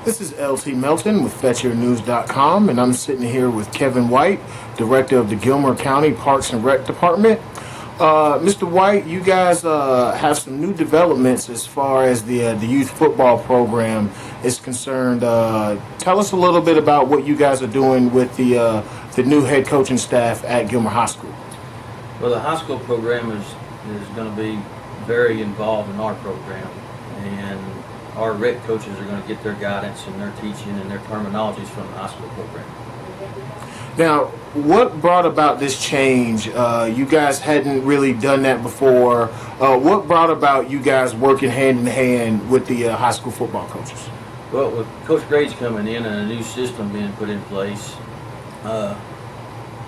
This is LT Melton with FetchYourNews.com, and I'm sitting here with Kevan White, Director of the Gilmer County Parks and Rec Department. Mr. White, you guys have some new developments as far as the youth football program is concerned. Tell us a little bit about what you guys are doing with the new head coaching staff at Gilmer High School. Well, the high school program is going to be very involved in our program, and our rec coaches are going to get their guidance and their teaching and their terminologies from the high school program. Now, what brought about this change? You guys hadn't really done that before. What brought about you guys working hand in hand with the high school football coaches? Well, with Coach Grage coming in and a new system being put in place, I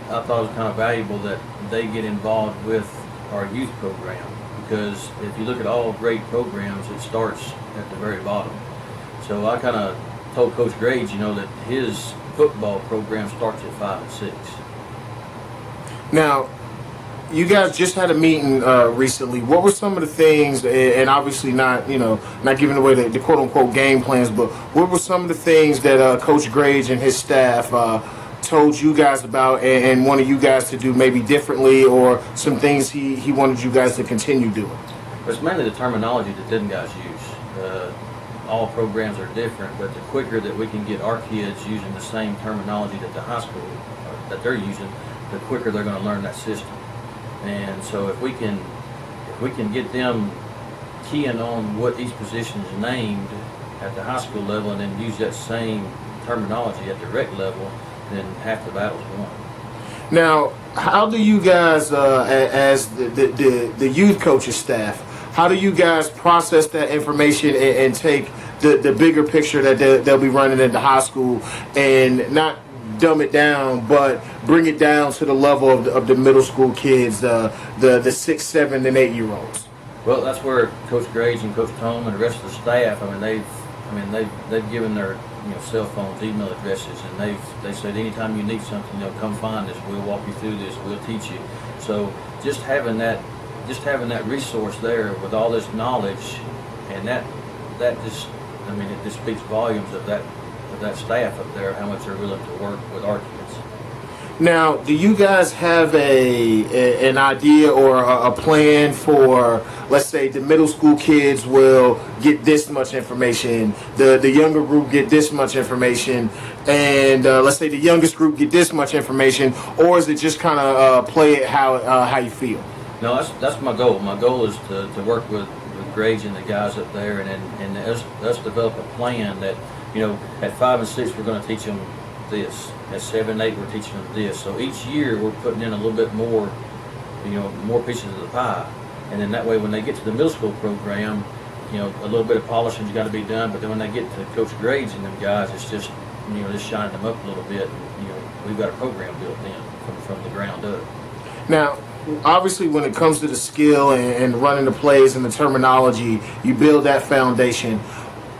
thought it was kind of valuable that they get involved with our youth program, because if you look at all great programs, it starts at the very bottom. So I kind of told Coach Grage, that his football program starts at 5 and 6. Now, you guys just had a meeting recently. What were some of the things, and obviously not giving away the quote unquote game plans, but what were some of the things that Coach Grage and his staff told you guys about and wanted you guys to do maybe differently, or some things he wanted you guys to continue doing? It's mainly the terminology that them guys use. All programs are different, but the quicker that we can get our kids using the same terminology that the high school that they're using, the quicker they're going to learn that system. And so if we can get them keying on what each position is named at the high school level and then use that same terminology at the rec level, then half the battle's won. Now, how do you guys, as the youth coaches staff, how do you guys process that information and take the bigger picture that they'll be running at the high school and not dumb it down, but bring it down to the level of the middle school kids, the 6, 7, and 8-year-olds? Well, that's where Coach Grage and Coach Tome and the rest of the staff, they've given their cell phones, email addresses, and they said anytime you need something, come find us. We'll walk you through this. We'll teach you. So just having that resource there with all this knowledge, and that just, it just speaks volumes of that staff up there, how much they're willing to work with our kids. Now, do you guys have an idea or a plan for, let's say, the middle school kids will get this much information, the younger group get this much information, and let's say the youngest group get this much information, or is it just kind of play it how you feel? No, that's my goal. My goal is to work with Grage and the guys up there, and us develop a plan that, at 5 and 6 we're going to teach them this. At 7 and 8 we're teaching them this. So each year we're putting in a little bit more, more pieces of the pie. And then that way when they get to the middle school program, a little bit of polishing's got to be done. But then when they get to Coach Grage and them guys, it's just, just shining them up a little bit. We've got a program built in from the ground up. Now, obviously, when it comes to the skill and running the plays and the terminology, you build that foundation.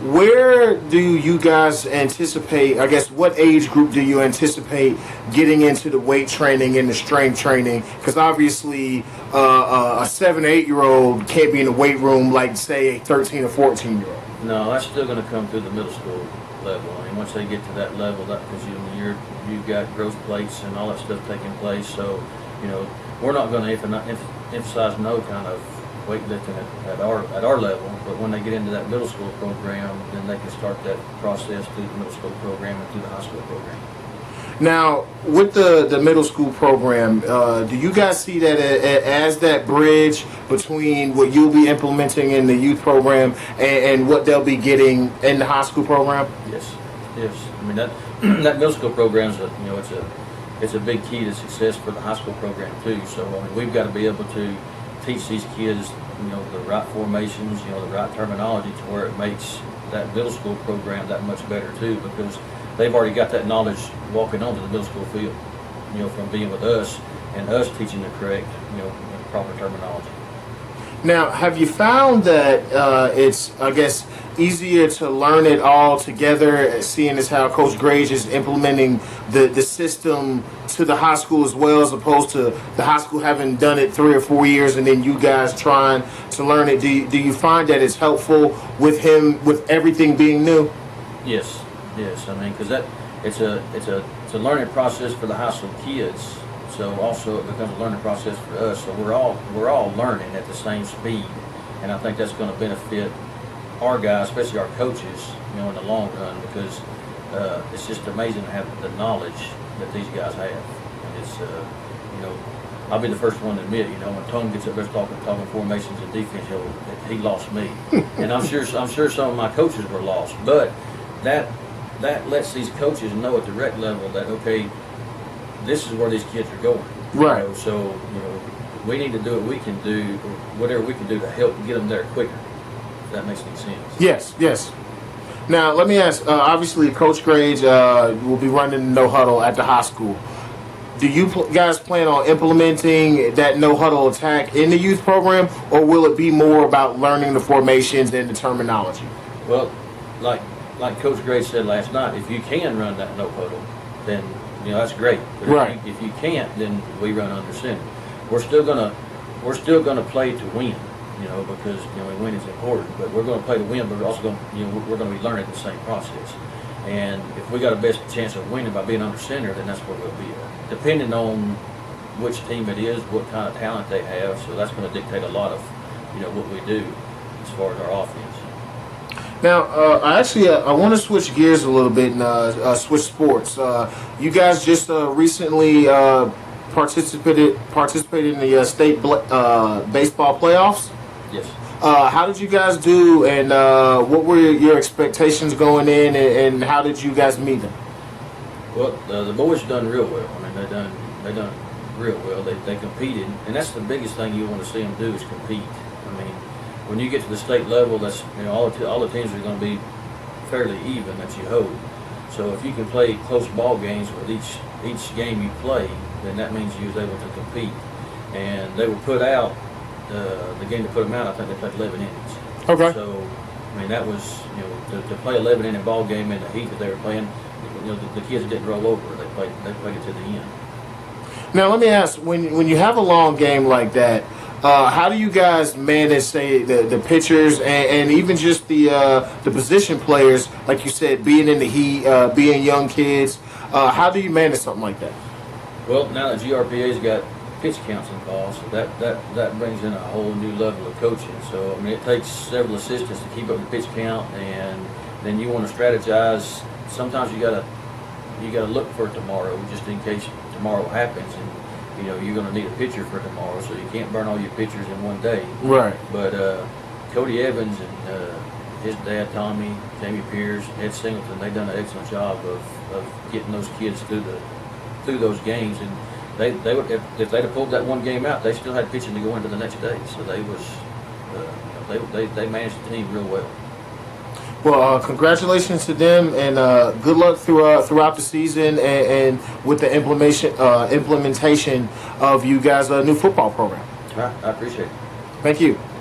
Where do you guys anticipate, I guess, what age group do you anticipate getting into the weight training and the strength training? Because obviously, a 7 or 8-year-old can't be in the weight room like, say, a 13 or 14-year-old. No, that's still going to come through the middle school level. Once they get to that level, that because you've got growth plates and all that stuff taking place. So, we're not going to emphasize no kind of weightlifting at our level, but when they get into that middle school program, then they can start that process through the middle school program and through the high school program. Now, with the middle school program, do you guys see that as that bridge between what you'll be implementing in the youth program and what they'll be getting in the high school program? Yes. That middle school program is it's a big key to success for the high school program too. So we've got to be able to teach these kids, the right formations, the right terminology to where it makes that middle school program that much better too, because they've already got that knowledge walking onto the middle school field, from being with us and us teaching the correct, proper terminology. Now, have you found that it's, I guess, easier to learn it all together, seeing as how Coach Grage is implementing the system to the high school as well, as opposed to the high school having done it 3 or 4 years and then you guys trying to learn it? Do you find that it's helpful with him, with everything being new? Yes, Yes, I mean, because it's a learning process for the high school kids. So also it becomes a learning process for us. So we're all learning at the same speed, and I think that's going to benefit our guys, especially our coaches, in the long run, because it's just amazing to have the knowledge that these guys have. And it's I'll be the first one to admit, when Tone gets up there talking formations and defense, he lost me, and I'm sure some of my coaches were lost, but that lets these coaches know at the rec level that, okay, this is where these kids are going. Right. So we need to do what we can do, whatever we can do to help get them there quicker. If that makes any sense. Yes. Now, let me ask, obviously, Coach Grage will be running no huddle at the high school. Do you guys plan on implementing that no huddle attack in the youth program, or will it be more about learning the formations and the terminology? Well, like Coach Grage said last night, if you can run that no huddle, then that's great. But right. If you can't, then we run under center. We're still gonna play to win, because win is important. But we're gonna play to win, but we're also we're gonna be learning the same process. And if we got a best chance of winning by being under center, then that's where we'll be at. Depending on which team it is, what kind of talent they have, so that's going to dictate a lot of what we do as far as our offense. Now, I want to switch gears a little bit and switch sports. You guys just recently participated in the state baseball playoffs. Yes. How did you guys do, and what were your expectations going in, and how did you guys meet them? Well, the boys done real well. I mean, they done real well. They competed, and that's the biggest thing you want to see them do is compete. I mean, when you get to the state level, that's all the teams are going to be fairly even that you hope. So if you can play close ball games with each game you play, then that means you was able to compete. And they were put out. The game to put them out, I think they played 11 innings. Okay. So, I mean, that was to play 11 inning ball game in the heat that they were playing. The kids didn't roll over. They played it to the end. Now, let me ask: when you have a long game like that, how do you guys manage, say, the pitchers and even just the position players, like you said, being in the heat, being young kids? How do you manage something like that? Well, now that GRPA's got pitch counts involved, so that brings in a whole new level of coaching. So I mean, it takes several assistants to keep up the pitch count, and then you want to strategize. Sometimes you gotta look for tomorrow, just in case tomorrow happens, and you're going to need a pitcher for tomorrow, so you can't burn all your pitchers in one day. Right. But Cody Evans and his dad Tommy, Jamie Pierce, Ed Singleton, they've done an excellent job of getting those kids through those games, and they would, if they'd have pulled that one game out, they still had pitching to go into the next day. So they managed the team real well. Well, congratulations to them, and good luck throughout the season and with the implementation of you guys' new football program. All right, I appreciate it. Thank you.